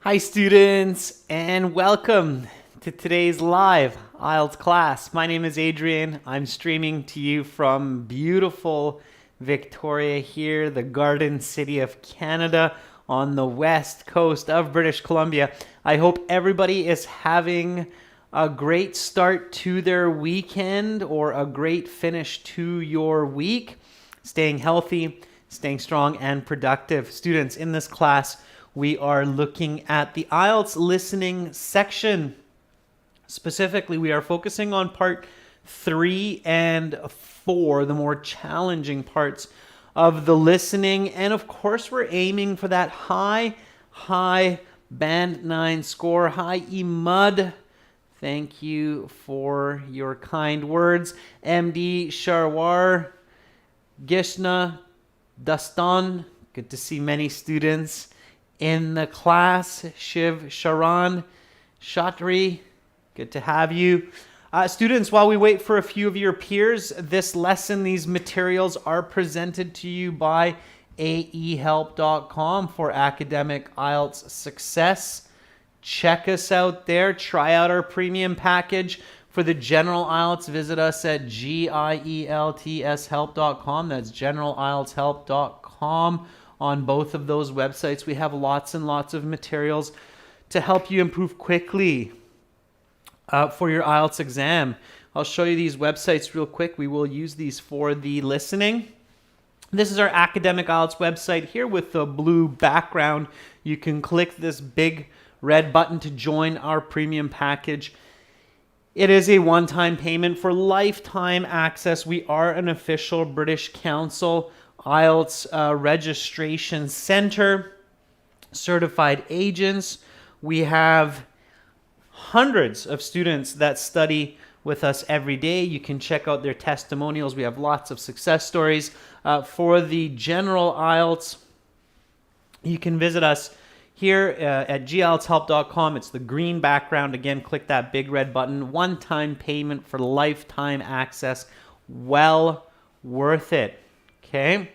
Hi students, and welcome to today's live IELTS class. My name is Adrian. I'm streaming to you from beautiful Victoria here, the Garden City of Canada on the west coast of British Columbia. I hope everybody is having a great start to their weekend or a great finish to your week, staying healthy, staying strong and productive. Students, in this class, we are looking at the IELTS listening section. Specifically, we are focusing on part 3 and 4, the more challenging parts of the listening. And of course, we're aiming for that high Band 9 score. Hi, Emud. Thank you for your kind words. MD Sharwar, Gishna, Dastan. Good to see many students in the class. Shiv Sharan, Shatri, good to have you. Students, while we wait for a few of your peers, this lesson, these materials are presented to you by aehelp.com for academic IELTS success. Check us out there. Try out our premium package. For the general IELTS, visit us at gieltshelp.com. That's generalieltshelp.com. On both of those websites, we have lots and lots of materials to help you improve quickly for your IELTS exam. I'll show you these websites real quick. We will use these for the listening. This is our academic IELTS website here with the blue background. You can click this big red button to join our premium package. It is a one-time payment for lifetime access. We are an official British Council IELTS registration center, certified agents. We have hundreds of students that study with us every day. You can check out their testimonials. We have lots of success stories. For the general IELTS, you can visit us here at gieltshelp.com. It's the green background. Again, click that big red button. One-time payment for lifetime access. Well worth it. Okay.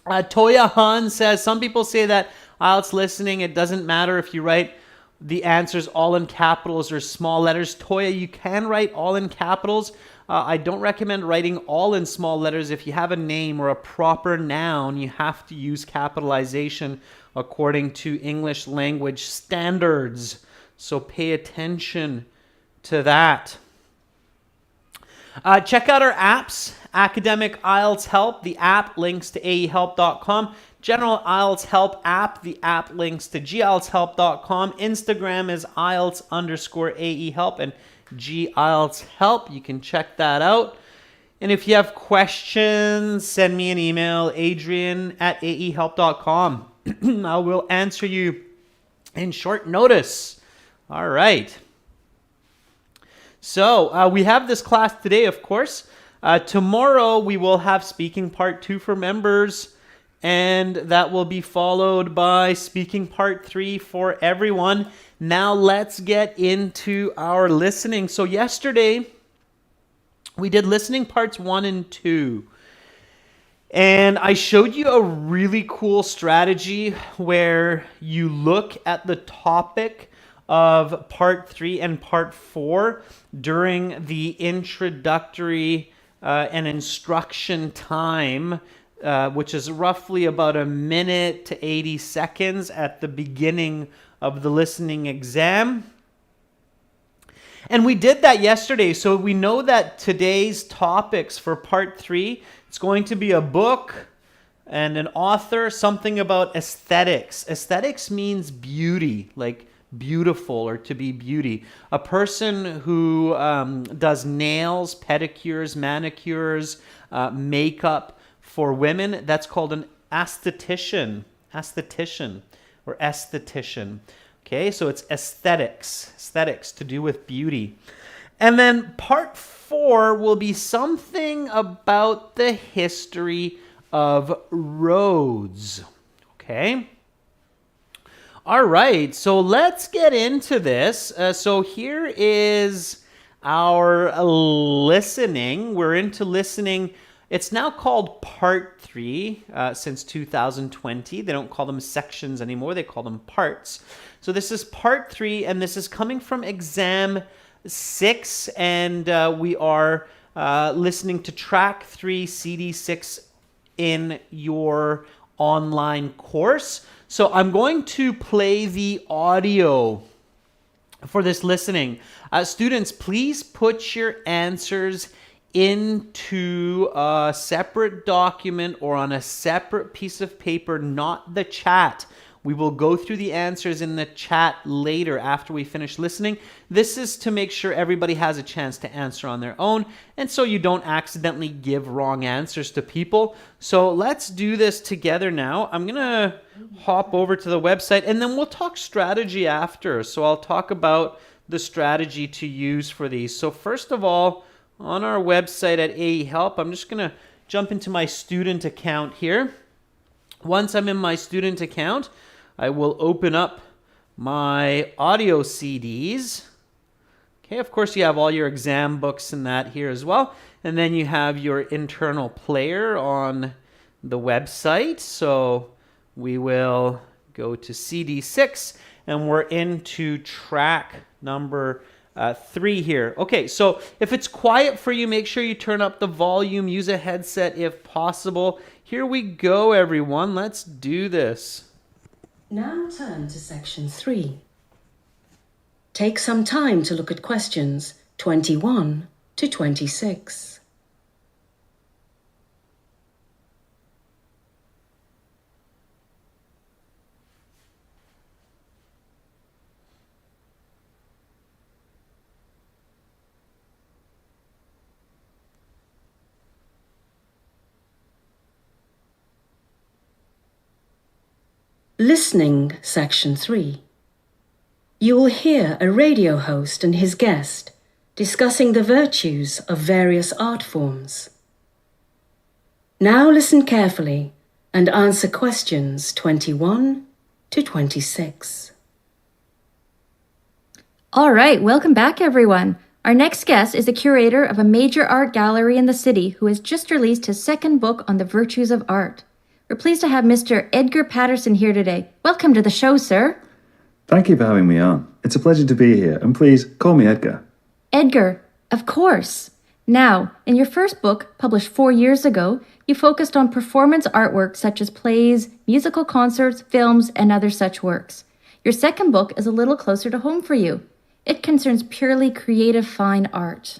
Toya Han says, some people say that IELTS listening, it doesn't matter if you write the answers all in capitals or small letters. Toya, you can write all in capitals. I don't recommend writing all in small letters. If you have a name or a proper noun, you have to use capitalization according to English language standards. So pay attention to that. Check out our apps, Academic IELTS Help. The app links to aehelp.com. General IELTS Help app. The app links to gieltshelp.com. Instagram is IELTS_AEHelp and gielts help. You can check that out. And if you have questions, send me an email, adrian@aehelp.com. I will answer you in short notice. All right. So we have this class today, of course. Tomorrow we will have speaking part 2 for members, and that will be followed by speaking part 3 for everyone. Now let's get into our listening. So yesterday we did listening parts 1 and 2. And I showed you a really cool strategy where you look at the topic of part 3 and part 4 during the introductory and instruction time, which is roughly about a minute to 80 seconds at the beginning of the listening exam. And we did that yesterday, so we know that today's topics for part 3, it's going to be a book and an author, something about aesthetics. Aesthetics means beauty, like beautiful or to be beauty. A person who does nails, pedicures, manicures, makeup for women, that's called an esthetician or esthetician. Okay, so it's aesthetics to do with beauty. And then part 4 will be something about the history of roads. Okay. All right, so let's get into this. So here is our listening. We're into listening It's now called Part 3 since 2020. They don't call them sections anymore. They call them parts. So this is Part 3, and this is coming from Exam 6, and we are listening to Track 3, CD 6 in your online course. So I'm going to play the audio for this listening. Students, please put your answers into a separate document or on a separate piece of paper, not the chat. We will go through the answers in the chat later after we finish listening. This is to make sure everybody has a chance to answer on their own, and so you don't accidentally give wrong answers to people. So let's do this together now. I'm going to hop over to the website, and then we'll talk strategy after. So I'll talk about the strategy to use for these. So first of all, on our website at AE Help, I'm just going to jump into my student account here. Once I'm in my student account, I will open up my audio CDs. Okay, of course you have all your exam books and that here as well. And then you have your internal player on the website. So we will go to CD6 and we're into track number 3 here. Okay, so if it's quiet for you, make sure you turn up the volume, use a headset if possible. Here we go, everyone. Let's do this. Now turn to section 3. Take some time to look at questions 21 to 26. Listening, section 3. You will hear a radio host and his guest discussing the virtues of various art forms. Now listen carefully and answer questions 21 to 26. All right, welcome back, everyone. Our next guest is the curator of a major art gallery in the city who has just released his second book on the virtues of art. We're pleased to have Mr. Edgar Patterson here today. Welcome to the show, sir. Thank you for having me on. It's a pleasure to be here, and please call me Edgar. Edgar, of course. Now, in your first book, published 4 years ago, you focused on performance artwork such as plays, musical concerts, films, and other such works. Your second book is a little closer to home for you. It concerns purely creative fine art.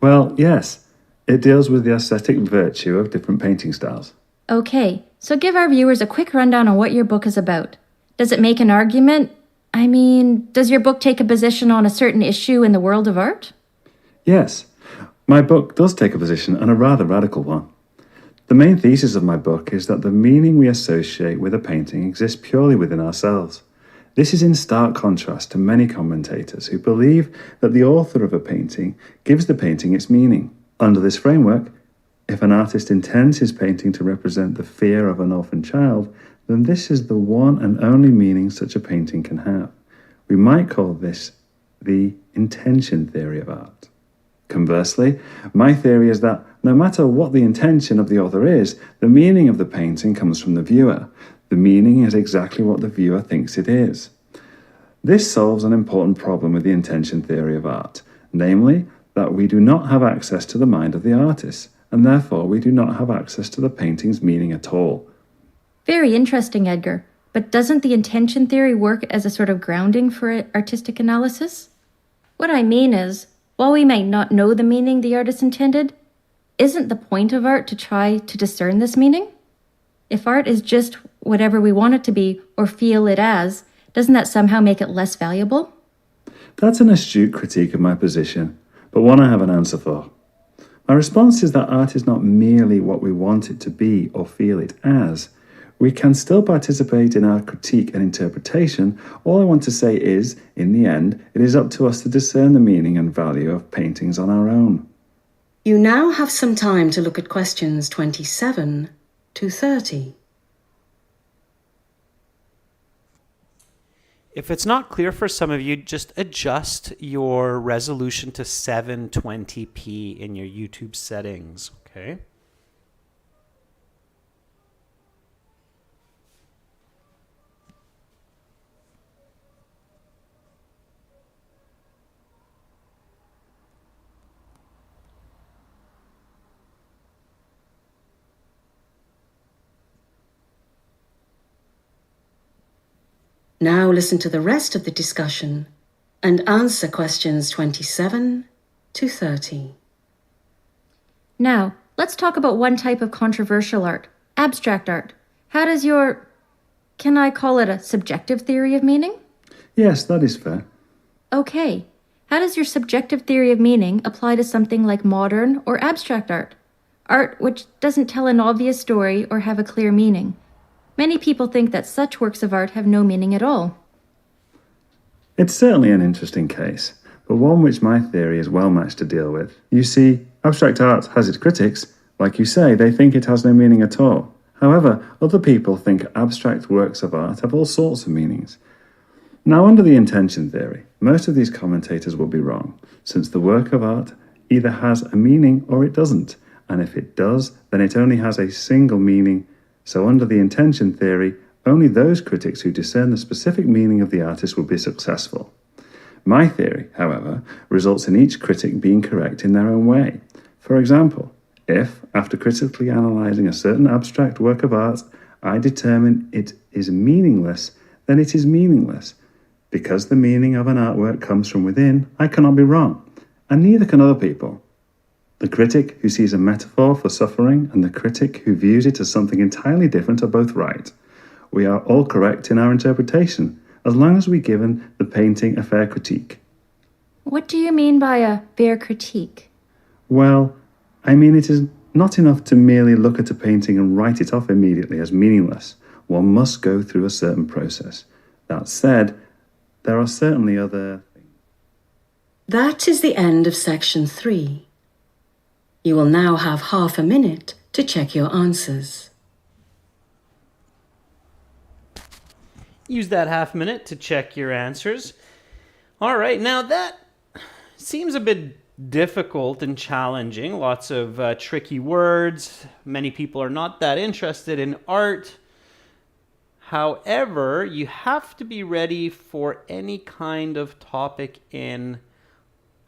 Well, yes. It deals with the aesthetic virtue of different painting styles. Okay, so give our viewers a quick rundown on what your book is about. Does it make an argument? I mean, does your book take a position on a certain issue in the world of art? Yes. My book does take a position, and a rather radical one. The main thesis of my book is that the meaning we associate with a painting exists purely within ourselves. This is in stark contrast to many commentators who believe that the author of a painting gives the painting its meaning. Under this framework, if an artist intends his painting to represent the fear of an orphan child, then this is the one and only meaning such a painting can have. We might call this the intention theory of art. Conversely, my theory is that no matter what the intention of the author is, the meaning of the painting comes from the viewer. The meaning is exactly what the viewer thinks it is. This solves an important problem with the intention theory of art, namely that we do not have access to the mind of the artist, and therefore we do not have access to the painting's meaning at all. Very interesting, Edgar. But doesn't the intention theory work as a sort of grounding for artistic analysis? What I mean is, while we might not know the meaning the artist intended, isn't the point of art to try to discern this meaning? If art is just whatever we want it to be or feel it as, doesn't that somehow make it less valuable? That's an astute critique of my position, but one I have an answer for. My response is that art is not merely what we want it to be or feel it as. We can still participate in our critique and interpretation. All I want to say is, in the end, it is up to us to discern the meaning and value of paintings on our own. You now have some time to look at questions 27 to 30. If it's not clear for some of you, just adjust your resolution to 720p in your YouTube settings, okay? Now listen to the rest of the discussion and answer questions 27 to 30. Now, let's talk about one type of controversial art, abstract art. How does your, can I call it a subjective theory of meaning? Yes, that is fair. Okay. How does your subjective theory of meaning apply to something like modern or abstract art? Art which doesn't tell an obvious story or have a clear meaning. Many people think that such works of art have no meaning at all. It's certainly an interesting case, but one which my theory is well matched to deal with. You see, abstract art has its critics. Like you say, they think it has no meaning at all. However, other people think abstract works of art have all sorts of meanings. Now, under the intention theory, most of these commentators will be wrong, since the work of art either has a meaning or it doesn't, and if it does, then it only has a single meaning. So under the intention theory, only those critics who discern the specific meaning of the artist will be successful. My theory, however, results in each critic being correct in their own way. For example, if, after critically analysing a certain abstract work of art, I determine it is meaningless, then it is meaningless. Because the meaning of an artwork comes from within, I cannot be wrong, and neither can other people. The critic who sees a metaphor for suffering and the critic who views it as something entirely different are both right. We are all correct in our interpretation, as long as we've given the painting a fair critique. What do you mean by a fair critique? Well, I mean it is not enough to merely look at a painting and write it off immediately as meaningless. One must go through a certain process. That said, there are certainly other things. That is the end of section 3. You will now have half a minute to check your answers. Use that half minute to check your answers. All right, now that seems a bit difficult and challenging. Lots of tricky words. Many people are not that interested in art. However, you have to be ready for any kind of topic in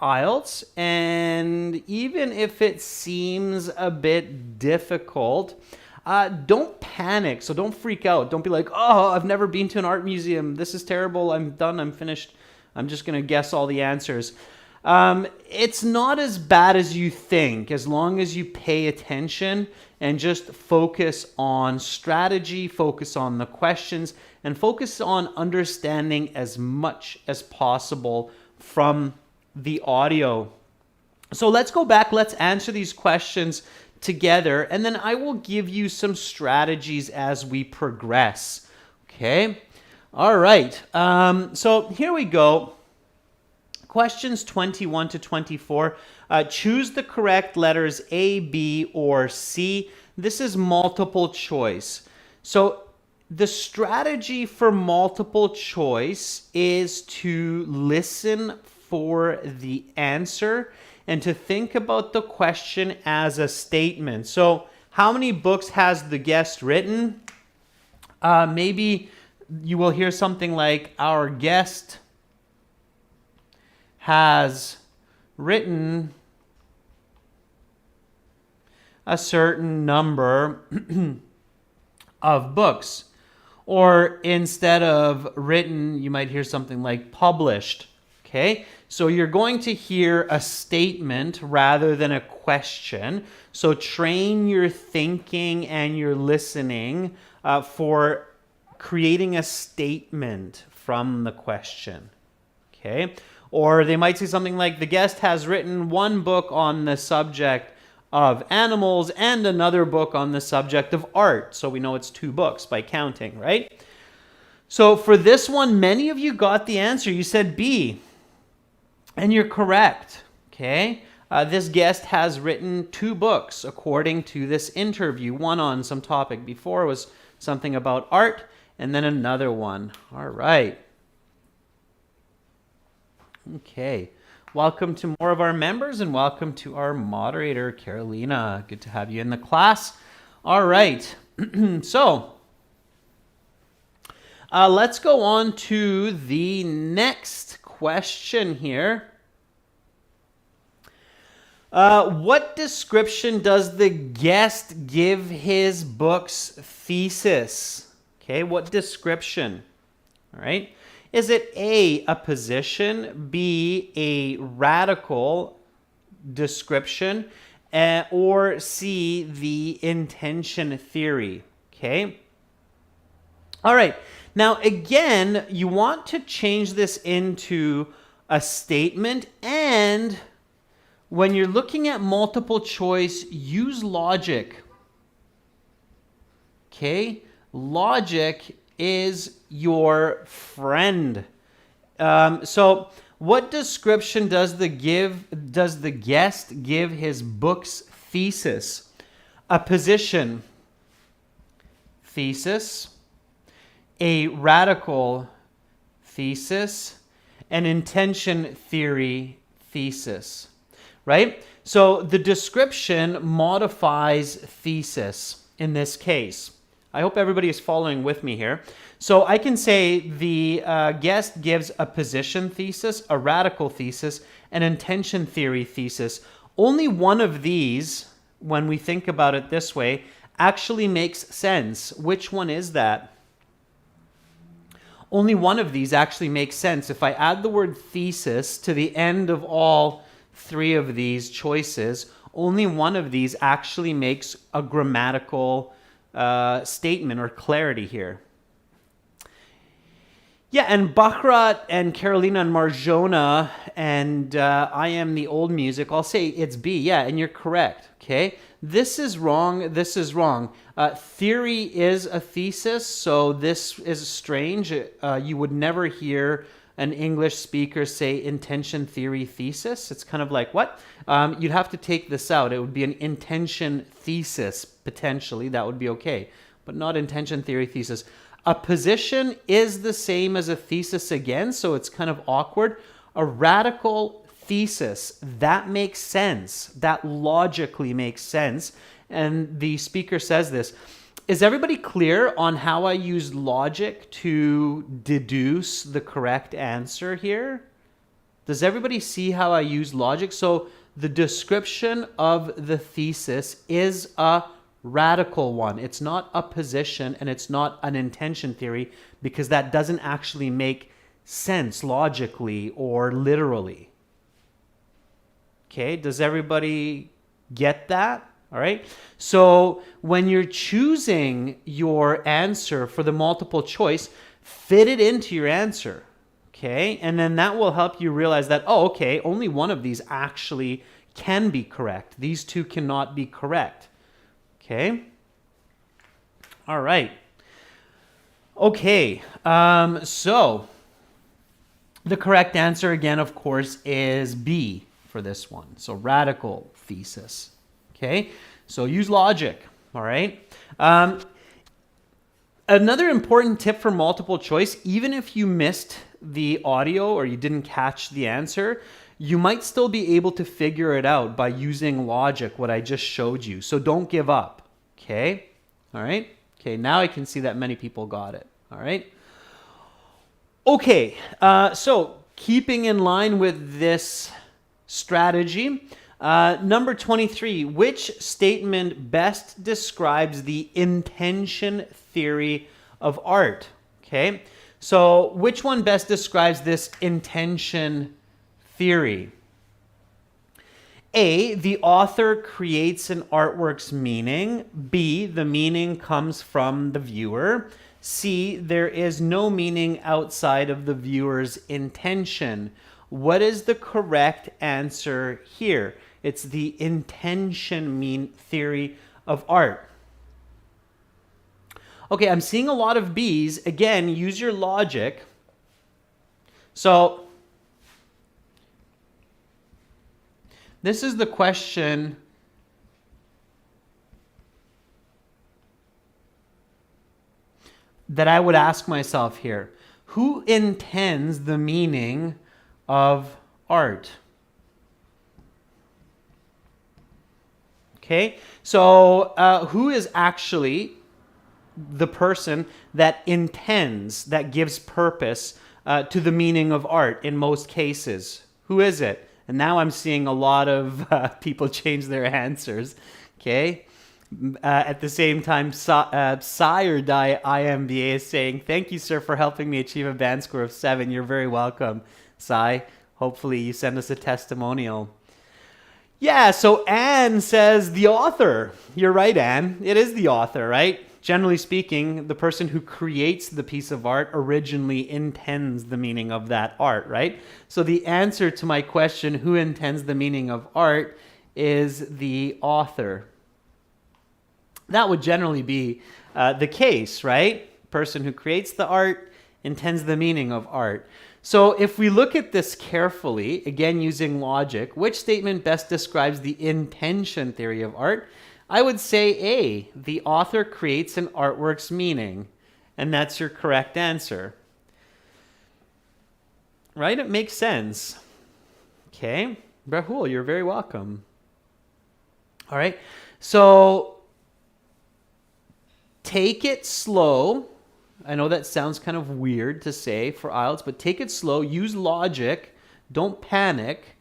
IELTS, and even if it seems a bit difficult, don't panic. So don't freak out. Don't be like, oh, I've never been to an art museum. This is terrible. I'm done. I'm finished. I'm just going to guess all the answers. It's not as bad as you think, as long as you pay attention and just focus on strategy, focus on the questions, and focus on understanding as much as possible from the audio. So let's go back. Let's answer these questions together, and then I will give you some strategies as we progress. Okay? All right. So here we go. Questions 21 to 24. Choose the correct letters A, B, or C. This is multiple choice. So the strategy for multiple choice is to listen for the answer and to think about the question as a statement. So how many books has the guest written? Maybe you will hear something like, our guest has written a certain number of books. Or instead of written, you might hear something like published. Okay, so you're going to hear a statement rather than a question. So train your thinking and your listening for creating a statement from the question. Okay, or they might say something like, the guest has written one book on the subject of animals and another book on the subject of art. So we know it's 2 books by counting, right? So for this one, many of you got the answer. You said B. And you're correct, okay? This guest has written 2 books according to this interview. One on some topic before was something about art, and then another one. All right. Okay. Welcome to more of our members, and welcome to our moderator, Carolina. Good to have you in the class. All right. So let's go on to the next question here. What description does the guest give his book's thesis? Okay, what description? All right. Is it A, position, B, a radical description, or C, the intention theory? Okay. All right. Now, again, you want to change this into a statement, and when you're looking at multiple choice, use logic. Okay? Logic is your friend. So, what description does the guest give his book's thesis? A position, thesis, a radical thesis, an intention theory thesis, right? So the description modifies thesis in this case. I hope everybody is following with me here. So I can say the guest gives a position thesis, a radical thesis, an intention theory thesis. Only one of these, when we think about it this way, actually makes sense. Which one is that? Only one of these actually makes sense. If I add the word thesis to the end of all three of these choices, only one of these actually makes a grammatical statement or clarity here. Yeah, and Baccarat and Carolina and Marjona and I Am the Old Music, I'll say it's B. Yeah, and you're correct, okay? This is wrong, this is wrong. Theory is a thesis, so this is strange. You would never hear an English speaker say intention theory thesis. It's kind of like, what? You'd have to take this out. It would be an intention thesis, potentially. That would be okay, but not intention theory thesis. A position is the same as a thesis again, so it's kind of awkward. A radical thesis, that makes sense. That logically makes sense. And the speaker says this. Is everybody clear on how I use logic to deduce the correct answer here? Does everybody see how I use logic? So the description of the thesis is a radical one. It's not a position and it's not an intention theory, because that doesn't actually make sense logically or literally. Okay, does everybody get that? All right. So when you're choosing your answer for the multiple choice, fit it into your answer. Okay. And then that will help you realize that, oh, okay, only one of these actually can be correct. These two cannot be correct. Okay. All right. Okay. So the correct answer again, of course, is B for this one. So radical thesis. Okay, so use logic, all right? Another important tip for multiple choice, even if you missed the audio or you didn't catch the answer, you might still be able to figure it out by using logic, what I just showed you. So don't give up, okay? All right? Okay, now I can see that many people got it, all right? Okay, so keeping in line with this strategy, number 23, which statement best describes the intention theory of art? Okay, so which one best describes this intention theory? A, the author creates an artwork's meaning. B, the meaning comes from the viewer. C, there is no meaning outside of the viewer's intention. What is the correct answer here? It's the intention theory of art. Okay, I'm seeing a lot of B's. Again, use your logic. So this is the question that I would ask myself here. Who intends the meaning of art? Okay, so who is actually the person that intends, that gives purpose to the meaning of art in most cases? Who is it? And now I'm seeing a lot of people change their answers. Okay, At the same time, Sire Die IMBA is saying, thank you, sir, for helping me achieve a band score of 7. You're very welcome, Sai. Hopefully you send us a testimonial. Yeah, so Anne says the author. You're right, Anne. It is the author, right? Generally speaking, the person who creates the piece of art originally intends the meaning of that art, right? So the answer to my question, who intends the meaning of art, is the author. That would generally be the case, right? Person who creates the art intends the meaning of art. So if we look at this carefully, again using logic, which statement best describes the intention theory of art? I would say A, the author creates an artwork's meaning. And that's your correct answer. Right? It makes sense. Okay. Rahul, you're very welcome. All right. So take it slow. I know that sounds kind of weird to say for IELTS, but take it slow. Use logic. Don't panic.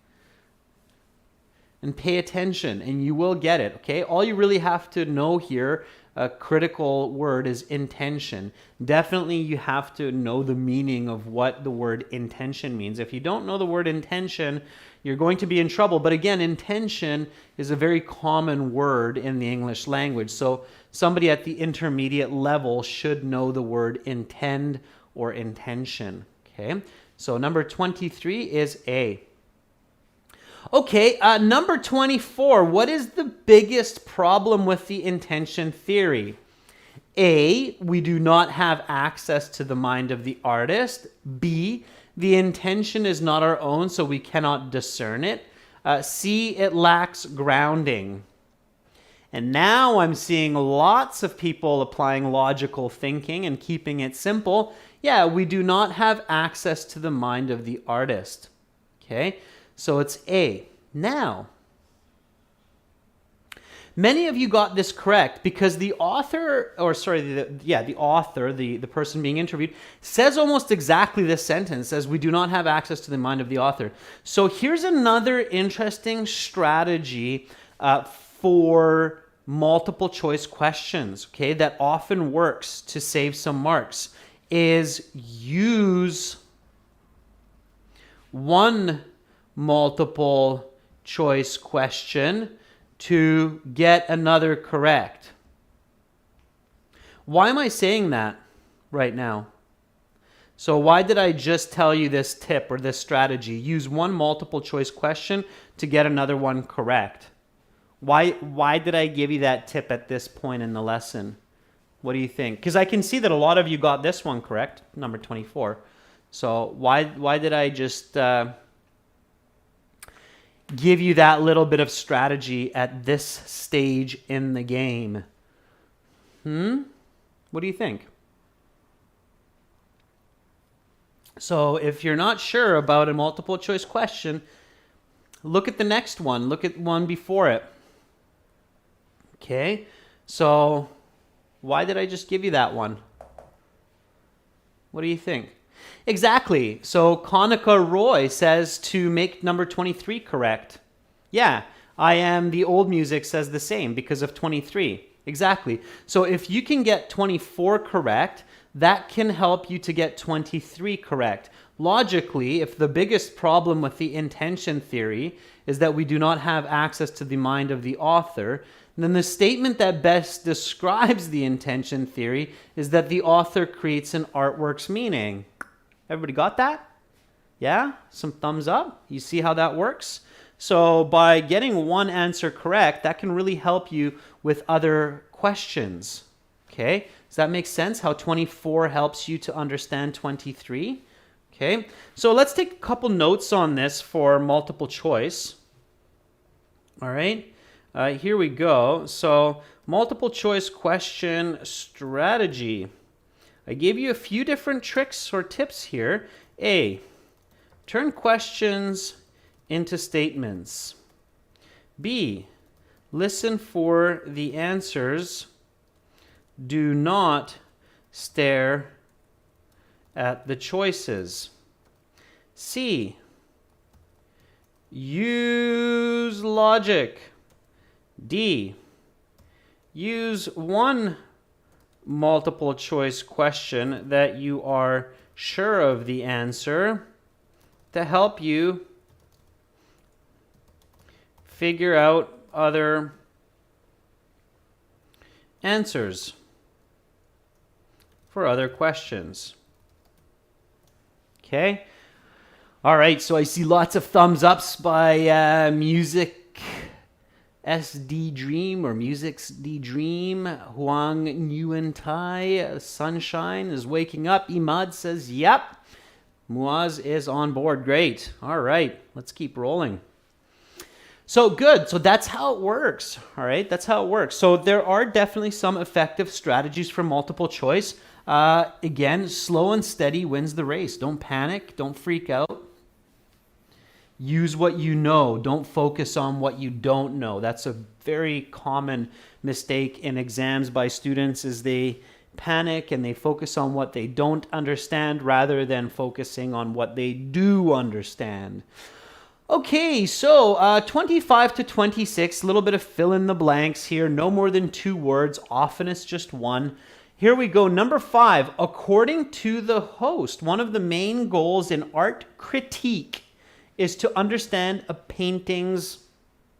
And pay attention, and you will get it, okay? All you really have to know here, a critical word, is intention. Definitely you have to know the meaning of what the word intention means. If you don't know the word intention, you're going to be in trouble. But again, intention is a very common word in the English language. So somebody at the intermediate level should know the word intend or intention, okay? So number 23 is A. Okay, number 24. What is the biggest problem with the intention theory? A, we do not have access to the mind of the artist. B, the intention is not our own, so we cannot discern it. C, it lacks grounding. And now I'm seeing lots of people applying logical thinking and keeping it simple. Yeah, we do not have access to the mind of the artist. Okay? So it's A. Now, many of you got this correct because the author, the person being interviewed, says almost exactly this sentence, says we do not have access to the mind of the author. So here's another interesting strategy for multiple choice questions, okay, that often works to save some marks, is use one multiple choice question to get another correct. Why am I saying that right now? So why did I just tell you this tip or this strategy? Use one multiple choice question to get another one correct. Why did I give you that tip at this point in the lesson? What do you think? Because I can see that a lot of you got this one correct, number 24. So why did I just give you that little bit of strategy at this stage in the game? What do you think? So if you're not sure about a multiple choice question, look at the next one. Look at one before it. Okay, so why did I just give you that one? What do you think? Exactly. So Konica Roy says to make number 23 correct. Yeah, I Am the Old Music says the same because of 23. Exactly. So if you can get 24 correct, that can help you to get 23 correct. Logically, if the biggest problem with the intention theory is that we do not have access to the mind of the author, then the statement that best describes the intention theory is that the author creates an artwork's meaning. Everybody got that? Yeah? Some thumbs up? You see how that works? So by getting one answer correct, that can really help you with other questions. Okay? Does that make sense? How 24 helps you to understand 23? Okay? So let's take a couple notes on this for multiple choice. All right? Here we go. So multiple choice question strategy. I gave you a few different tricks or tips here. A, turn questions into statements. B, listen for the answers. Do not stare at the choices. C, use logic. D, use one multiple choice question that you are sure of the answer to help you figure out other answers for other questions. Okay? All right, so I see lots of thumbs ups by Music SD Dream or Music's D Dream. Huang Nguyen Tai, Sunshine is waking up. Imad says, yep. Muaz is on board. Great. All right, let's keep rolling. So good. So that's how it works. All right, that's how it works. So there are definitely some effective strategies for multiple choice. Again, slow and steady wins the race. Don't panic. Don't freak out. Use what you know. Don't focus on what you don't know. That's a very common mistake in exams by students is they panic and they focus on what they don't understand rather than focusing on what they do understand. Okay, so 25 to 26, a little bit of fill in the blanks here. No more than 2 words. Often it's just 1. Here we go. Number 5, according to the host, one of the main goals in art critique is to understand a painting's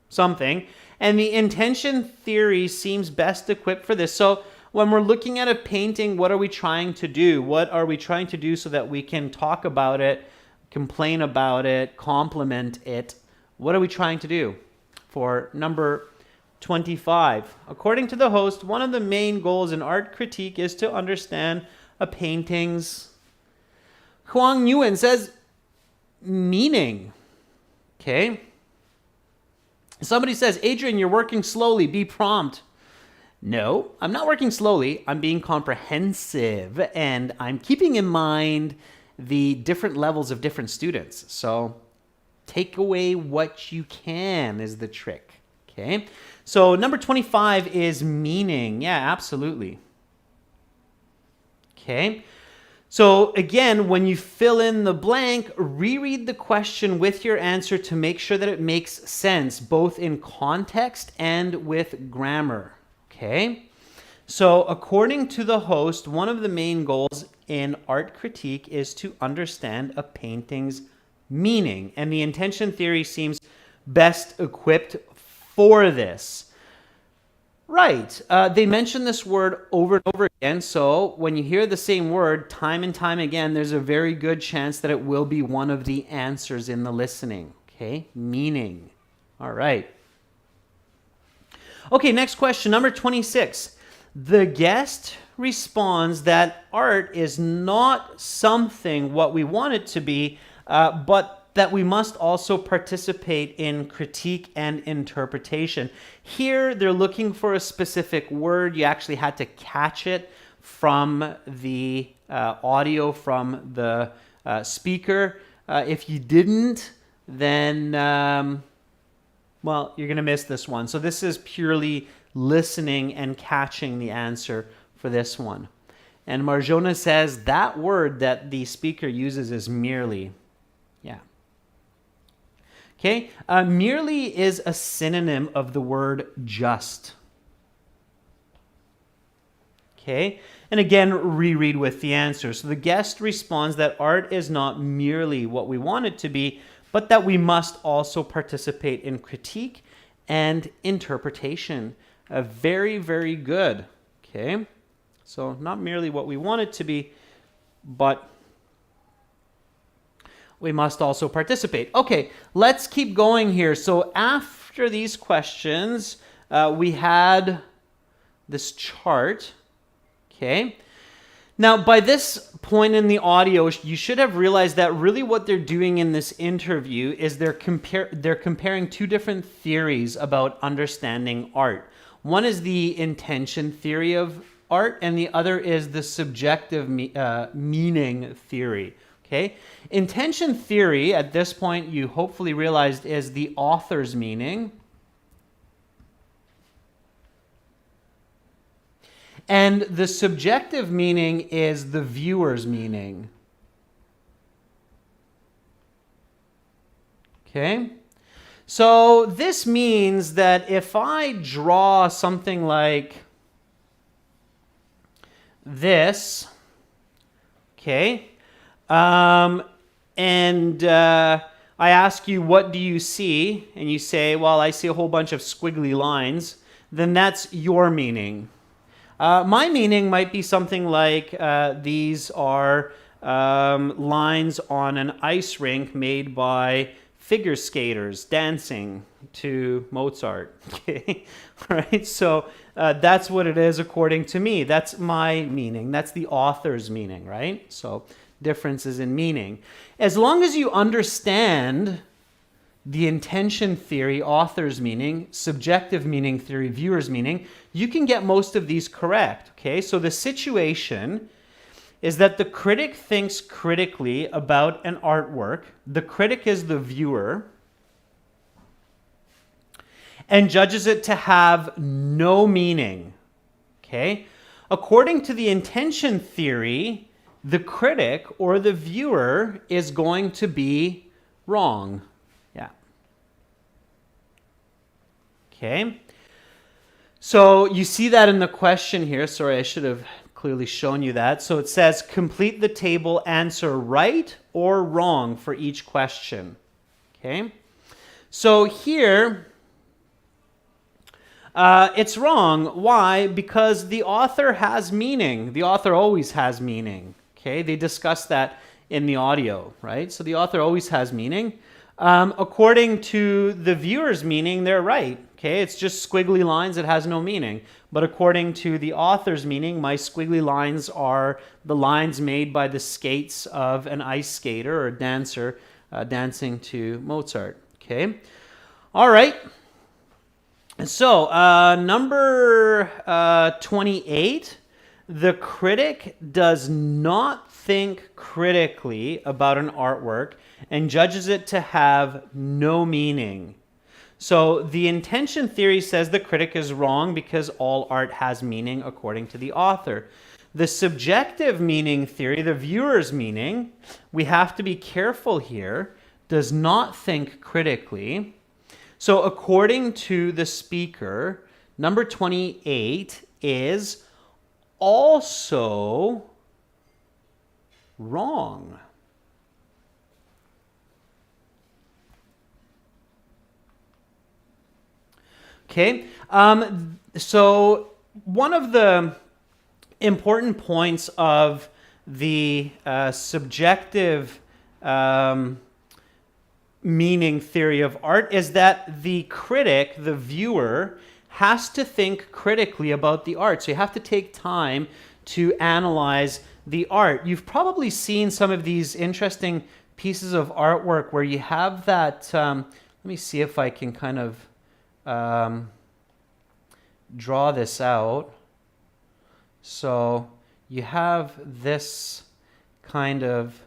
something, and the intention theory seems best equipped for this. So when we're looking at a painting, what are we trying to do? What are we trying to do so that we can talk about it, complain about it, compliment it? What are we trying to do? For number 25, according to the host, one of the main goals in art critique is to understand a painting's, Huang Nguyen says, meaning. Okay. Somebody says, Adrian, you're working slowly. Be prompt. No, I'm not working slowly. I'm being comprehensive, and I'm keeping in mind the different levels of different students. So take away what you can is the trick. Okay. So number 25 is meaning. Yeah, absolutely. Okay. So again, when you fill in the blank, reread the question with your answer to make sure that it makes sense, both in context and with grammar. Okay? So according to the host, one of the main goals in art critique is to understand a painting's meaning. And the intention theory seems best equipped for this. Right. They mention this word over and over again. So when you hear the same word time and time again, there's a very good chance that it will be one of the answers in the listening. Okay. Meaning. All right. Okay. Next question. Number 26. The guest responds that art is not something what we want it to be, but that we must also participate in critique and interpretation. Here, they're looking for a specific word. You actually had to catch it from the audio from the speaker. If you didn't, then, well, you're going to miss this one. So this is purely listening and catching the answer for this one. And Marjona says that word that the speaker uses is merely. Yeah. Okay, merely is a synonym of the word just. Okay, and again, reread with the answer. So the guest responds that art is not merely what we want it to be, but that we must also participate in critique and interpretation. Very, very good. Okay, so not merely what we want it to be, but we must also participate. Okay, let's keep going here. So after these questions, we had this chart. Okay. Now, by this point in the audio, you should have realized that really what they're doing in this interview is they're comparing 2 different theories about understanding art. One is the intention theory of art, and the other is the subjective meaning theory. Okay, intention theory at this point you hopefully realized is the author's meaning. And the subjective meaning is the viewer's meaning. Okay, So this means that if I draw something like this, okay, and I ask you, what do you see? And you say, well, I see a whole bunch of squiggly lines. Then that's your meaning. My meaning might be something like these are lines on an ice rink made by figure skaters dancing to Mozart. Okay, all right. So that's what it is according to me. That's my meaning. That's the author's meaning, right? So differences in meaning. As long as you understand the intention theory, author's meaning, subjective meaning theory, viewer's meaning, you can get most of these correct. Okay, so the situation is that the critic thinks critically about an artwork. The critic is the viewer and judges it to have no meaning. Okay, according to the intention theory, the critic or the viewer is going to be wrong. Yeah. Okay. So you see that in the question here. Sorry, I should have clearly shown you that. So it says, complete the table, answer right or wrong for each question. Okay. So here, it's wrong. Why? Because the author has meaning. The author always has meaning. Okay, they discuss that in the audio, right? So the author always has meaning. According to the viewer's meaning, they're right. Okay, it's just squiggly lines. It has no meaning. But according to the author's meaning, my squiggly lines are the lines made by the skates of an ice skater or dancer dancing to Mozart. Okay, all right. So number 28. The critic does not think critically about an artwork and judges it to have no meaning. So the intention theory says the critic is wrong because all art has meaning according to the author. The subjective meaning theory, the viewer's meaning, we have to be careful here, does not think critically. So according to the speaker, number 28 is also wrong. Okay, so one of the important points of the subjective meaning theory of art is that the critic, the viewer, has to think critically about the art. So you have to take time to analyze the art. You've probably seen some of these interesting pieces of artwork where you have that, let me see if I can kind of draw this out. So you have this kind of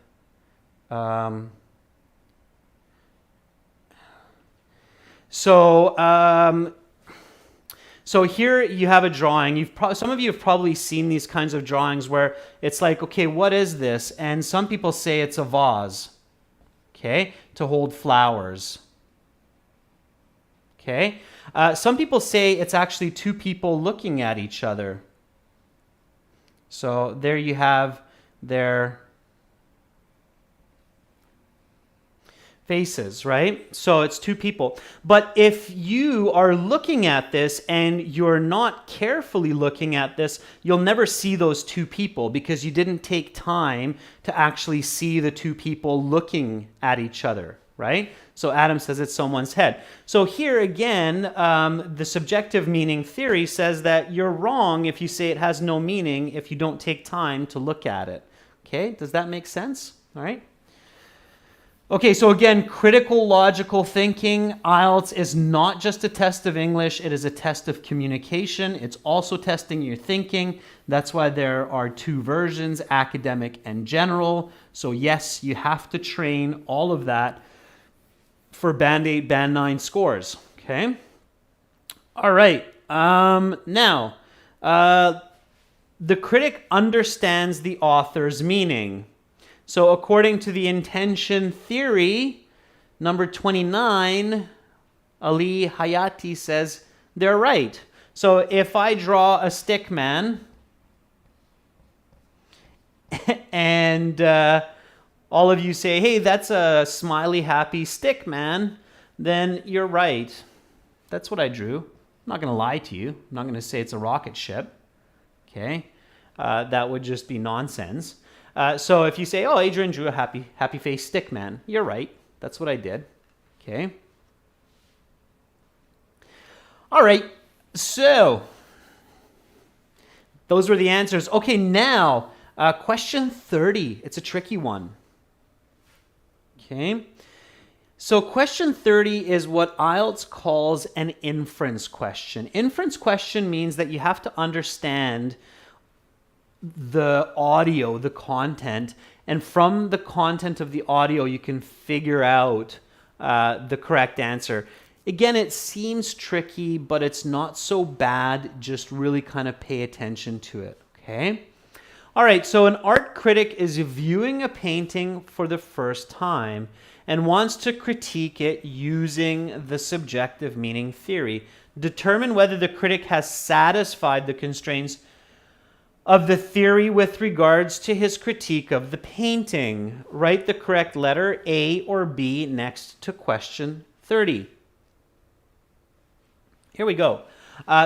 so here you have a drawing. Some of you have probably seen these kinds of drawings where it's like, okay, what is this? And some people say it's a vase, okay, to hold flowers. Okay. Some people say it's actually two people looking at each other. So there you have their faces, right? So it's two people. But if you are looking at this and you're not carefully looking at this, you'll never see those two people because you didn't take time to actually see the two people looking at each other, right? So Adam says it's someone's head. So here again, the subjective meaning theory says that you're wrong if you say it has no meaning if you don't take time to look at it. Okay, does that make sense? All right. Okay, so again, critical logical thinking. IELTS is not just a test of English, it is a test of communication. It's also testing your thinking. That's why there are two versions, academic and general. So yes, you have to train all of that for Band 8, Band 9 scores. Okay? All right. Now, the critic understands the author's meaning. So according to the intention theory, number 29, Ali Hayati says they're right. So if I draw a stick man and all of you say, hey, that's a smiley, happy stick man, then you're right. That's what I drew. I'm not going to lie to you. I'm not going to say it's a rocket ship. Okay? That would just be nonsense. So if you say, oh, Adrian drew a happy face stick man, you're right. That's what I did. Okay? All right. So those were the answers. Okay, now question 30. It's a tricky one. Okay? So question 30 is what IELTS calls an inference question. Inference question means that you have to understand the audio, the content, and from the content of the audio, you can figure out the correct answer. Again, it seems tricky, but it's not so bad. Just really kind of pay attention to it, okay? All right, so an art critic is viewing a painting for the first time and wants to critique it using the subjective meaning theory. Determine whether the critic has satisfied the constraints of the theory with regards to his critique of the painting. Write the correct letter, A or B, next to question 30. Here we go.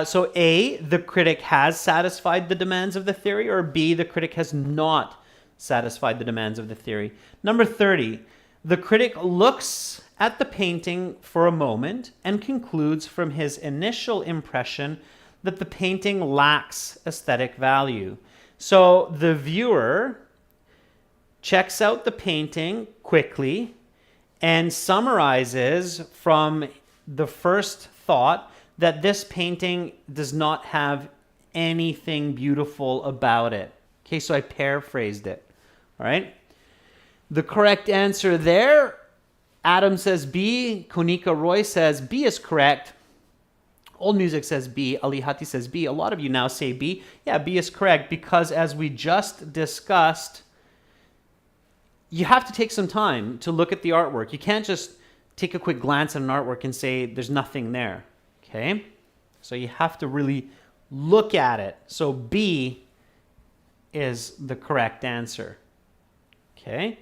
So A, the critic has satisfied the demands of the theory, or B, the critic has not satisfied the demands of the theory. Number 30, the critic looks at the painting for a moment and concludes from his initial impression that the painting lacks aesthetic value. So the viewer checks out the painting quickly and summarizes from the first thought that this painting does not have anything beautiful about it. Okay, so I paraphrased it. All right. The correct answer there, Adam says B, Konika Roy says B is correct. Old Music says B, Ali Hati says B. A lot of you now say B. Yeah, B is correct because as we just discussed, you have to take some time to look at the artwork. You can't just take a quick glance at an artwork and say there's nothing there. Okay? So you have to really look at it. So B is the correct answer. Okay?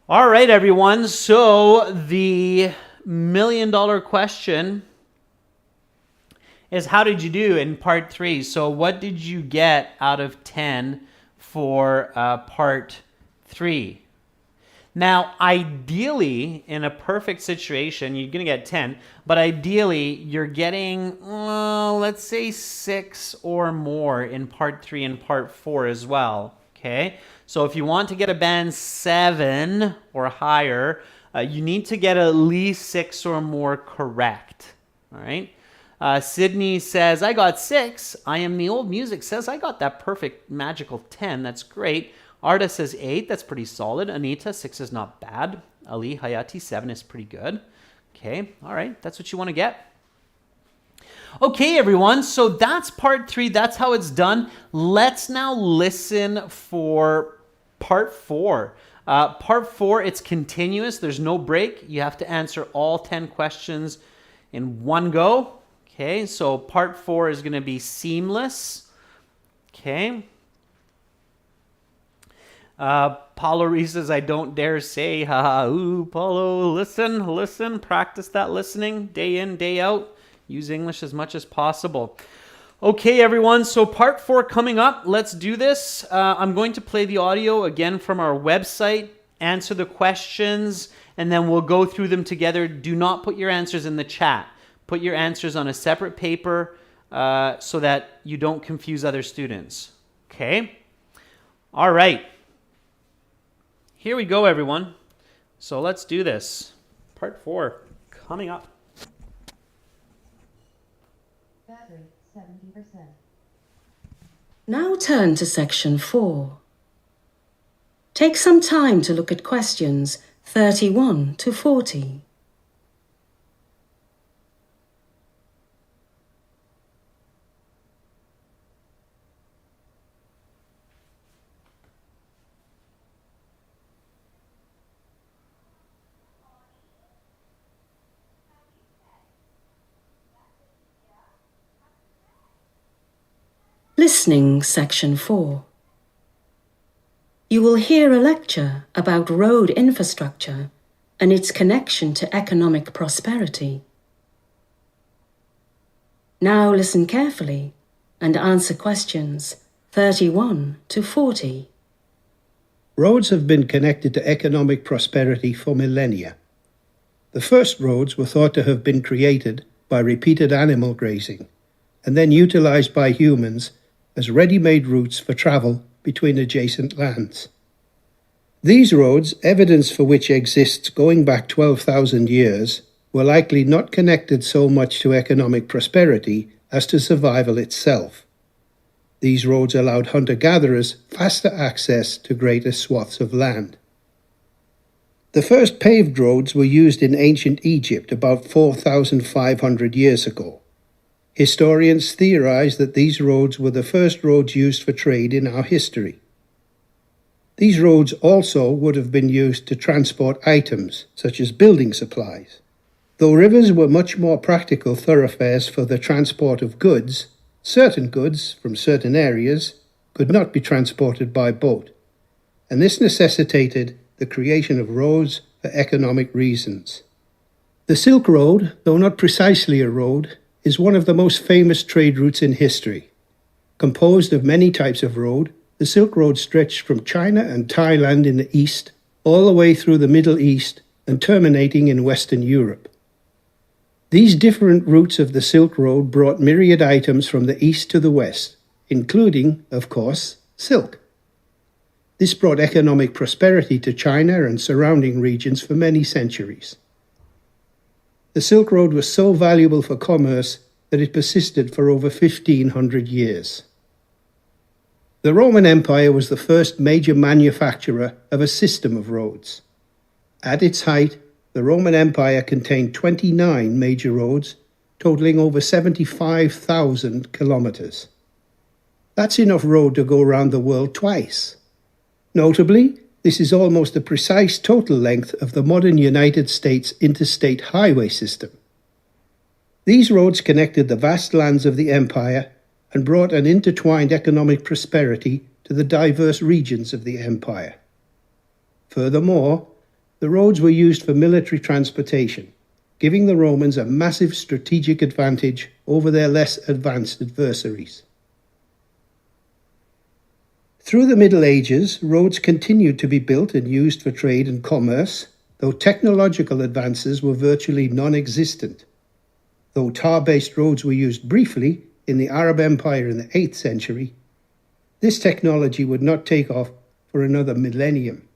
All right, everyone. So the $1 million question is how did you do in part 3? So what did you get out of 10 for part 3? Now, ideally, in a perfect situation, you're going to get 10, but ideally, you're getting, let's say 6 or more in part 3 and part 4 as well, okay? So if you want to get a band 7 or higher, you need to get at least 6 or more correct, all right? Sydney says, I got 6. I am the old music says, I got that perfect magical 10. That's great. Arda says 8. That's pretty solid. Anita, 6 is not bad. Ali Hayati, 7 is pretty good. Okay, all right. That's what you want to get. Okay, everyone. So that's part 3. That's how it's done. Let's now listen for part 4. Part 4, it's continuous. There's no break. You have to answer all 10 questions in one go. Okay, so part 4 is going to be seamless. Okay. Paulo Reese says, I don't dare say, haha, ooh, Paulo, listen, practice that listening day in, day out. Use English as much as possible. Okay, everyone, so part 4 coming up. Let's do this. I'm going to play the audio again from our website, answer the questions, and then we'll go through them together. Do not put your answers in the chat. Put your answers on a separate paper so that you don't confuse other students. Okay? All right. Here we go, everyone. So let's do this. Part 4 coming up. Battery, 70%. Now turn to section 4. Take some time to look at questions 31 to 40. Listening Section 4. You will hear a lecture about road infrastructure and its connection to economic prosperity. Now listen carefully and answer questions 31 to 40. Roads have been connected to economic prosperity for millennia. The first roads were thought to have been created by repeated animal grazing and then utilized by humans as ready-made routes for travel between adjacent lands. These roads, evidence for which exists going back 12,000 years, were likely not connected so much to economic prosperity as to survival itself. These roads allowed hunter-gatherers faster access to greater swaths of land. The first paved roads were used in ancient Egypt about 4,500 years ago. Historians theorize that these roads were the first roads used for trade in our history. These roads also would have been used to transport items, such as building supplies. Though rivers were much more practical thoroughfares for the transport of goods, certain goods from certain areas could not be transported by boat, and this necessitated the creation of roads for economic reasons. The Silk Road, though not precisely a road, is one of the most famous trade routes in history. Composed of many types of road, the Silk Road stretched from China and Thailand in the east all the way through the Middle East and terminating in Western Europe. These different routes of the Silk Road brought myriad items from the east to the west, including, of course, silk. This brought economic prosperity to China and surrounding regions for many centuries. The Silk Road was so valuable for commerce that it persisted for over 1,500 years. The Roman Empire was the first major manufacturer of a system of roads. At its height, the Roman Empire contained 29 major roads, totaling over 75,000 kilometers. That's enough road to go around the world twice. Notably, this is almost the precise total length of the modern United States interstate highway system. These roads connected the vast lands of the empire and brought an intertwined economic prosperity to the diverse regions of the empire. Furthermore, the roads were used for military transportation, giving the Romans a massive strategic advantage over their less advanced adversaries. Through the Middle Ages, roads continued to be built and used for trade and commerce, though technological advances were virtually non-existent. Though tar-based roads were used briefly in the Arab Empire in the 8th century, this technology would not take off for another millennium.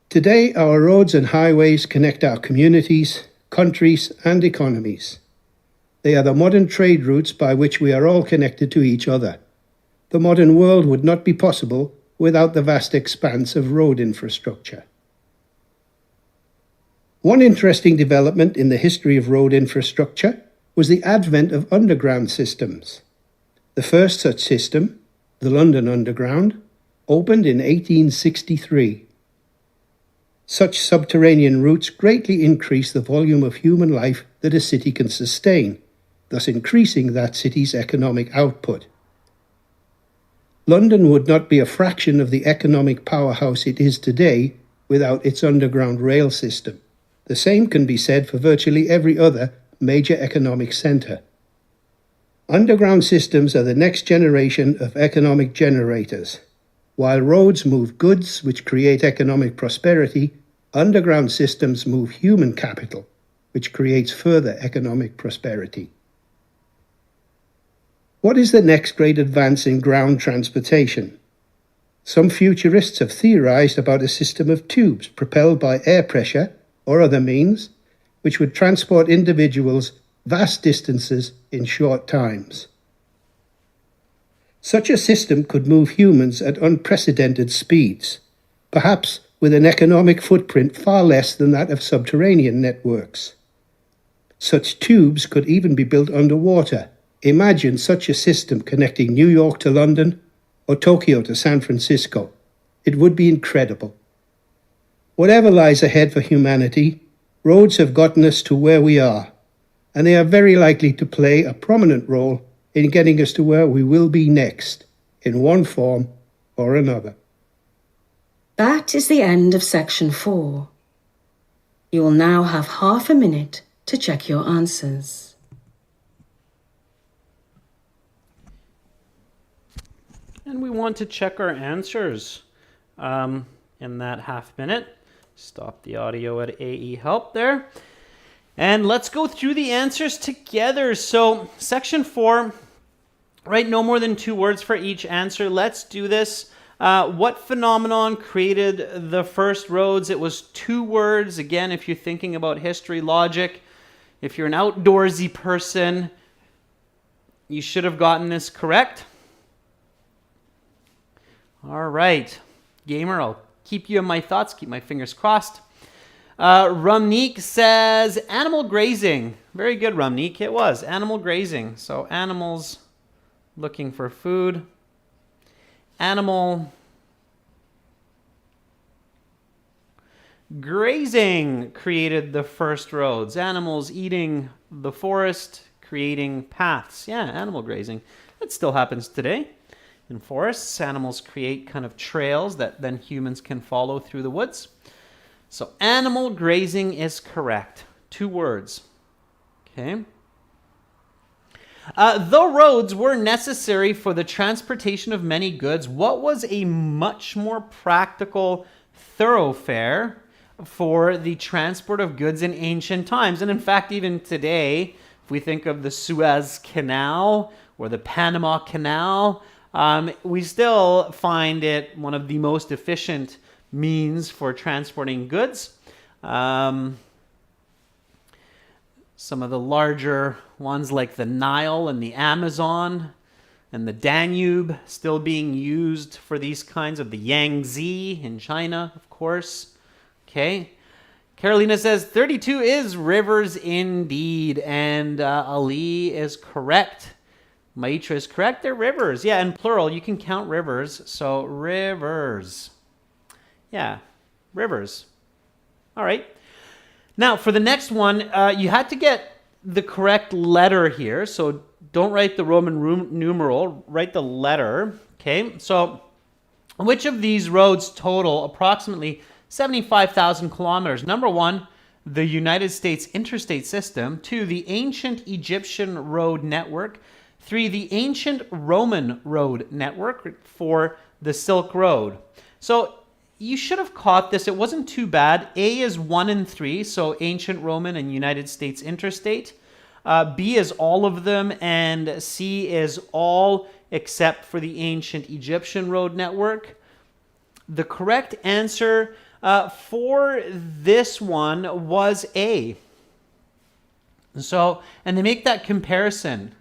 Today, our roads and highways connect our communities, countries, and economies. They are the modern trade routes by which we are all connected to each other. The modern world would not be possible without the vast expanse of road infrastructure. One interesting development in the history of road infrastructure was the advent of underground systems. The first such system, the London Underground, opened in 1863. Such subterranean routes greatly increase the volume of human life that a city can sustain, thus increasing that city's economic output. London would not be a fraction of the economic powerhouse it is today without its underground rail system. The same can be said for virtually every other major economic centre. Underground systems are the next generation of economic generators. While roads move goods which create economic prosperity, underground systems move human capital, which creates further economic prosperity. What is the next great advance in ground transportation? Some futurists have theorized about a system of tubes propelled by air pressure or other means, which would transport individuals vast distances in short times. Such a system could move humans at unprecedented speeds, perhaps with an economic footprint far less than that of subterranean networks. Such tubes could even be built underwater. Imagine such a system connecting New York to London or Tokyo to San Francisco. It would be incredible. Whatever lies ahead for humanity, roads have gotten us to where we are, and they are very likely to play a prominent role in getting us to where we will be next, in one form or another. That is the end of section 4. You will now have half a minute to check your answers. And we want to check our answers in that half minute. Stop the audio at AE help there. And let's go through the answers together. So section 4, write no more than 2 words for each answer. Let's do this. What phenomenon created the first roads? It was 2 words. Again, if you're thinking about history, logic, if you're an outdoorsy person, you should have gotten this correct. All right, gamer, I'll keep you in my thoughts, keep my fingers crossed. Rumnik says animal grazing. Very good, Rumnik. It was animal grazing. So animals looking for food. Animal grazing created the first roads. Animals eating the forest, creating paths. Yeah, animal grazing. That still happens today. In forests, animals create kind of trails that then humans can follow through the woods. So animal grazing is correct. 2 words. Okay. Though roads were necessary for the transportation of many goods, what was a much more practical thoroughfare for the transport of goods in ancient times? And in fact, even today, if we think of the Suez Canal or the Panama Canal, we still find it one of the most efficient means for transporting goods. Some of the larger ones like the Nile and the Amazon and the Danube still being used for these kinds of the Yangtze in China, of course. Okay. Carolina says 32 is rivers indeed, and Ali is correct. Maitra is correct. They're rivers. Yeah, in plural, you can count rivers. So rivers. Yeah, rivers. All right. Now, for the next one, you had to get the correct letter here. So don't write the Roman numeral, write the letter. Okay, so which of these roads total approximately 75,000 kilometers? Number 1, the United States interstate system. 2, the ancient Egyptian road network. 3, the ancient Roman road network. 4, the Silk Road. So you should have caught this. It wasn't too bad. A is 1 and 3, so ancient Roman and United States interstate. B is all of them, and C is all except for the ancient Egyptian road network. The correct answer for this one was A. So, and they make that comparison.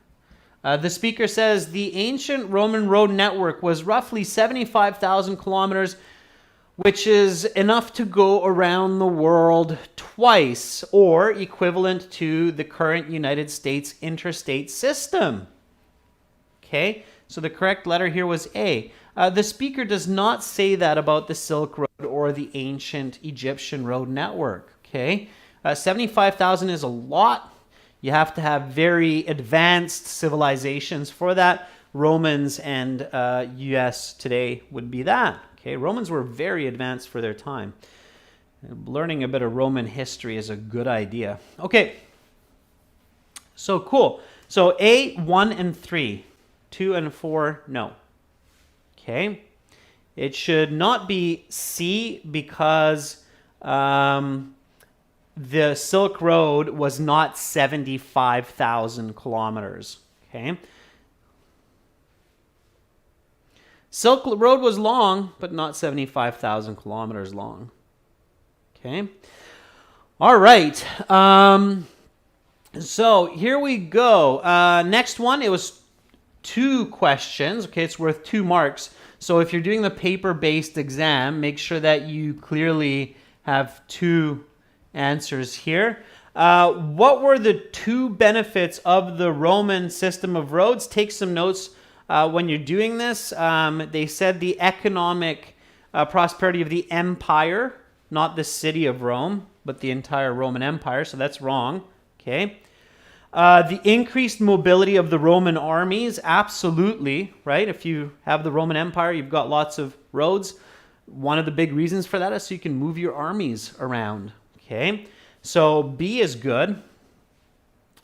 The speaker says the ancient Roman road network was roughly 75,000 kilometers, which is enough to go around the world twice, or equivalent to the current United States interstate system. Okay, so the correct letter here was A. The speaker does not say that about the Silk Road or the ancient Egyptian road network. Okay, 75,000 is a lot. You have to have very advanced civilizations for that. Romans and US today would be that. Okay, Romans were very advanced for their time. Learning a bit of Roman history is a good idea. Okay, so cool. So A, 1 and 3. 2 and 4, no. Okay, it should not be C because the Silk Road was not 75,000 kilometers. Okay. Silk Road was long, but not 75,000 kilometers long. Okay. All right. So here we go. Next one, it was 2 questions. Okay, it's worth 2 marks. So if you're doing the paper-based exam, make sure that you clearly have 2 answers here. What were the 2 benefits of the Roman system of roads? Take some notes. When you're doing this, they said the economic prosperity of the empire, not the city of Rome, but the entire Roman Empire. So that's wrong. Okay. The increased mobility of the Roman armies, absolutely, right? If you have the Roman Empire, you've got lots of roads. One of the big reasons for that is so you can move your armies around, okay? So B is good.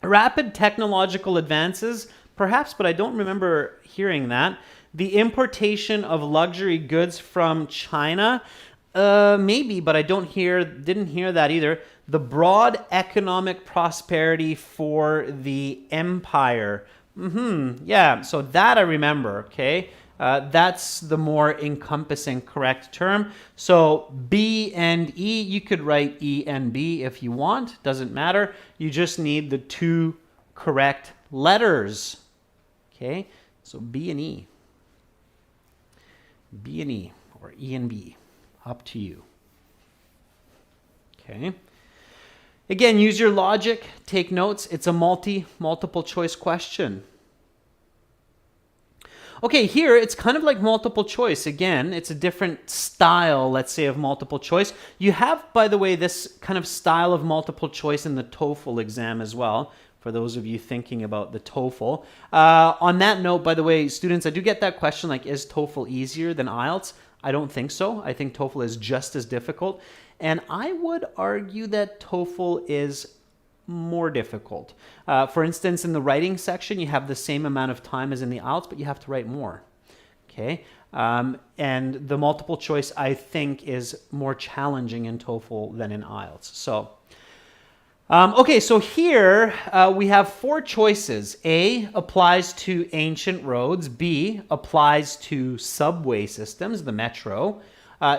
Rapid technological advances, perhaps, but I don't remember hearing that. The importation of luxury goods from China, maybe, but I didn't hear that either. The broad economic prosperity for the empire. Yeah, so that I remember, okay? That's the more encompassing correct term. So B and E, you could write E and B if you want. Doesn't matter. You just need the two correct letters. Okay, so B and E. B and E, or E and B. Up to you. Okay. Again, use your logic. Take notes. It's a multiple choice question. Okay, here it's kind of like multiple choice. Again, it's a different style, let's say, of multiple choice. You have, by the way, this kind of style of multiple choice in the TOEFL exam as well, for those of you thinking about the TOEFL. On that note, by the way, students, I do get that question, like, is TOEFL easier than IELTS? I don't think so. I think TOEFL is just as difficult. And I would argue that TOEFL is more difficult. For instance, in the writing section, you have the same amount of time as in the IELTS, but you have to write more. Okay, and the multiple choice, I think, is more challenging in TOEFL than in IELTS. So, okay, so here we have four choices. A applies to ancient roads. B applies to subway systems, the metro.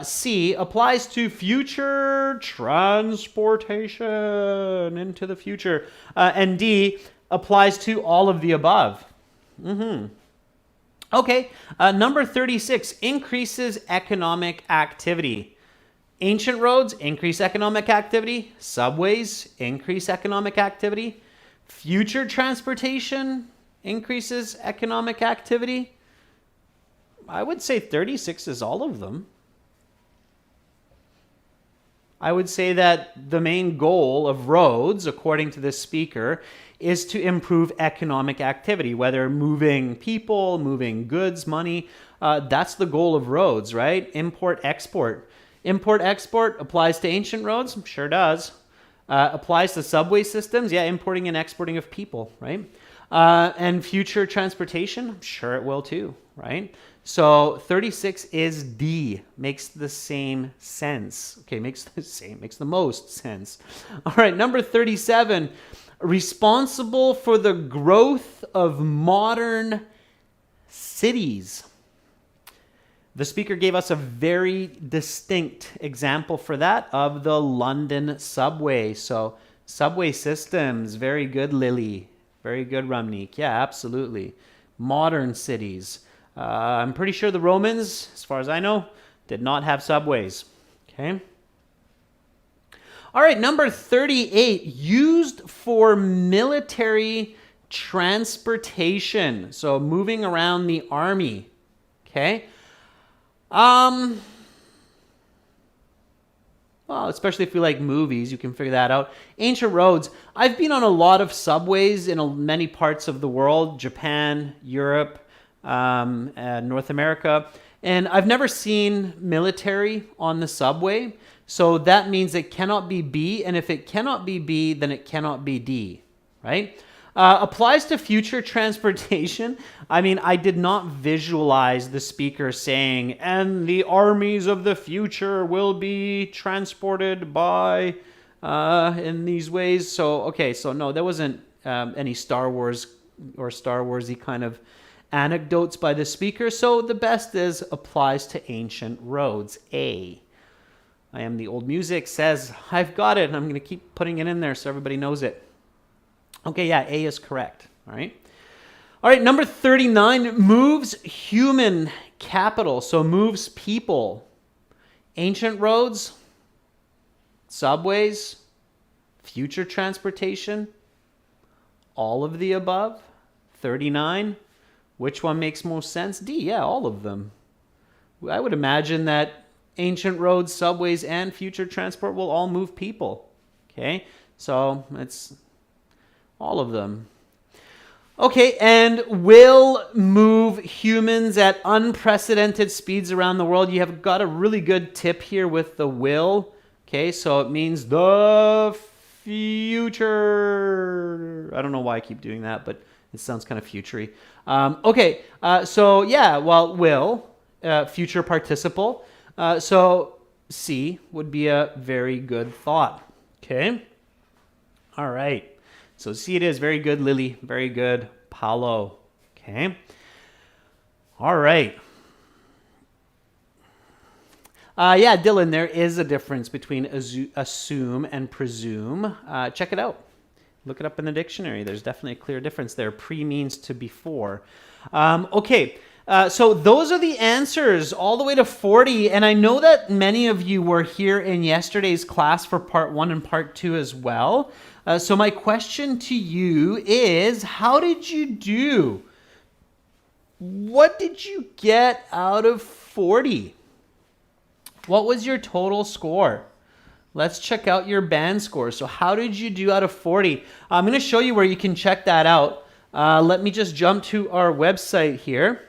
C applies to future transportation into the future. And D applies to all of the above. Okay, number 36, increases economic activity. Ancient roads, increase economic activity. Subways, increase economic activity. Future transportation, increases economic activity. I would say 36 is all of them. I would say that the main goal of roads, according to this speaker, is to improve economic activity, whether moving people, moving goods, money. That's the goal of roads, right? Import, export. Import, export applies to ancient roads? Sure does. Applies to subway systems? Yeah, importing and exporting of people, right? And future transportation? Sure it will too, right? So 36 is D, makes the same sense. Okay, makes the most sense. All right, number 37, responsible for the growth of modern cities. The speaker gave us a very distinct example for that of the London subway. So subway systems, very good, Lily. Very good, Rumnik. Yeah, absolutely. Modern cities. I'm pretty sure the Romans, as far as I know, did not have subways. Okay. All right, number 38, used for military transportation. So moving around the army. Okay. Well, especially if you like movies, you can figure that out. Ancient roads. I've been on a lot of subways in many parts of the world, Japan, Europe, North America, and I've never seen military on the subway. So that means it cannot be B, and if it cannot be B, then it cannot be D, right? Applies to future transportation. I mean, I did not visualize the speaker saying, and the armies of the future will be transported by in these ways. So, okay, so no, there wasn't any Star Wars or Star Warsy kind of anecdotes by the speaker. So the best is applies to ancient roads. A. I am the old music says, I've got it, and I'm going to keep putting it in there so everybody knows it. Okay, yeah, A is correct. All right. All right, number 39, moves human capital. So moves people. Ancient roads, subways, future transportation, all of the above. 39, which one makes most sense? D, yeah, all of them. I would imagine that ancient roads, subways, and future transport will all move people. Okay, so it's All of them. Okay, and will move humans at unprecedented speeds around the world. You have got a really good tip here with the will. Okay, so it means the future. I don't know why I keep doing that, but it sounds kind of futury. So yeah, well, will, future participle. So C would be a very good thought. Okay. All right. So C it is. Very good, Lily. Very good, Paolo. Okay. All right. Yeah, Dylan, there is a difference between assume and presume. Check it out. Look it up in the dictionary. There's definitely a clear difference there. Pre means to before. So those are the answers all the way to 40. And I know that many of you were here in yesterday's class for part 1 and part 2 as well. So my question to you is, how did you do? What did you get out of 40? What was your total score? Let's check out your band score. So how did you do out of 40? I'm going to show you where you can check that out. Let me just jump to our website here.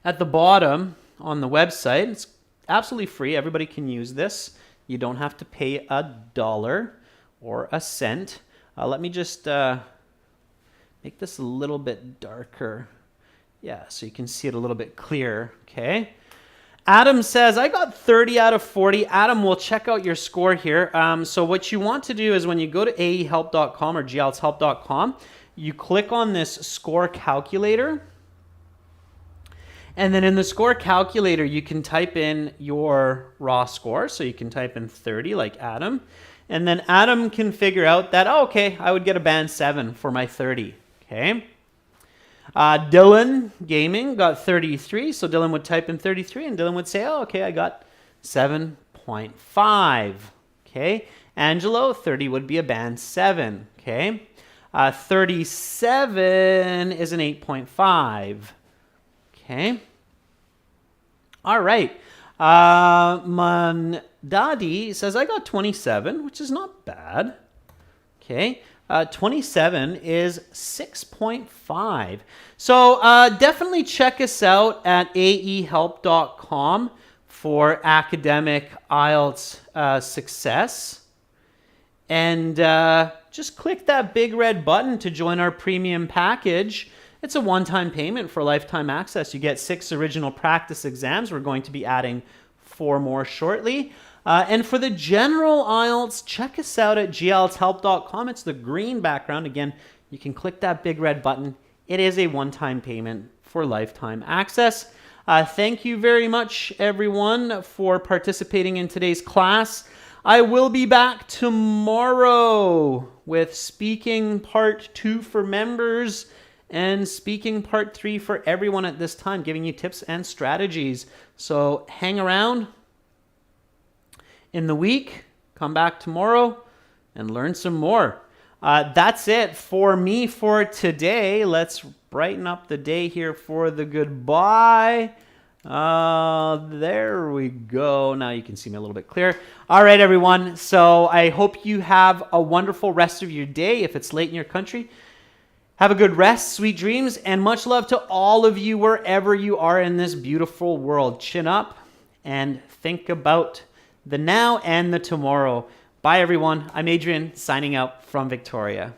At the bottom on the website, it's absolutely free. Everybody can use this. You don't have to pay $1 or a cent. Let me just make this a little bit darker. Yeah, so you can see it a little bit clearer. Okay. Adam says, I got 30 out of 40. Adam, we'll check out your score here. So what you want to do is when you go to aehelp.com or gltshelp.com, you click on this score calculator. And then in the score calculator, you can type in your raw score. So you can type in 30 like Adam. And then Adam can figure out that, oh, okay, I would get a band 7 for my 30. Okay. Dylan Gaming got 33. So Dylan would type in 33 and Dylan would say, oh, okay, I got 7.5. Okay. Angelo, 30 would be a band 7. Okay. 37 is an 8.5. Okay. All right. Mandadi says, I got 27, which is not bad. Okay. 27 is 6.5. So definitely check us out at aehelp.com for academic IELTS success. And just click that big red button to join our premium package. It's a one-time payment for lifetime access. You get 6 original practice exams. We're going to be adding 4 more shortly. And for the general IELTS, check us out at gltshelp.com. It's the green background. Again, you can click that big red button. It is a one-time payment for lifetime access. Thank you very much, everyone, for participating in today's class. I will be back tomorrow with speaking part 2 for members and speaking part 3 for everyone at this time, giving you tips and strategies. So hang around in the week, come back tomorrow, and learn some more. That's it for me for today. Let's brighten up the day here for the goodbye. There we go. Now you can see me a little bit clearer. All right, everyone. So I hope you have a wonderful rest of your day. If it's late in your country, have a good rest, sweet dreams, and much love to all of you wherever you are in this beautiful world. Chin up and think about the now and the tomorrow. Bye, everyone. I'm Adrian, signing out from Victoria.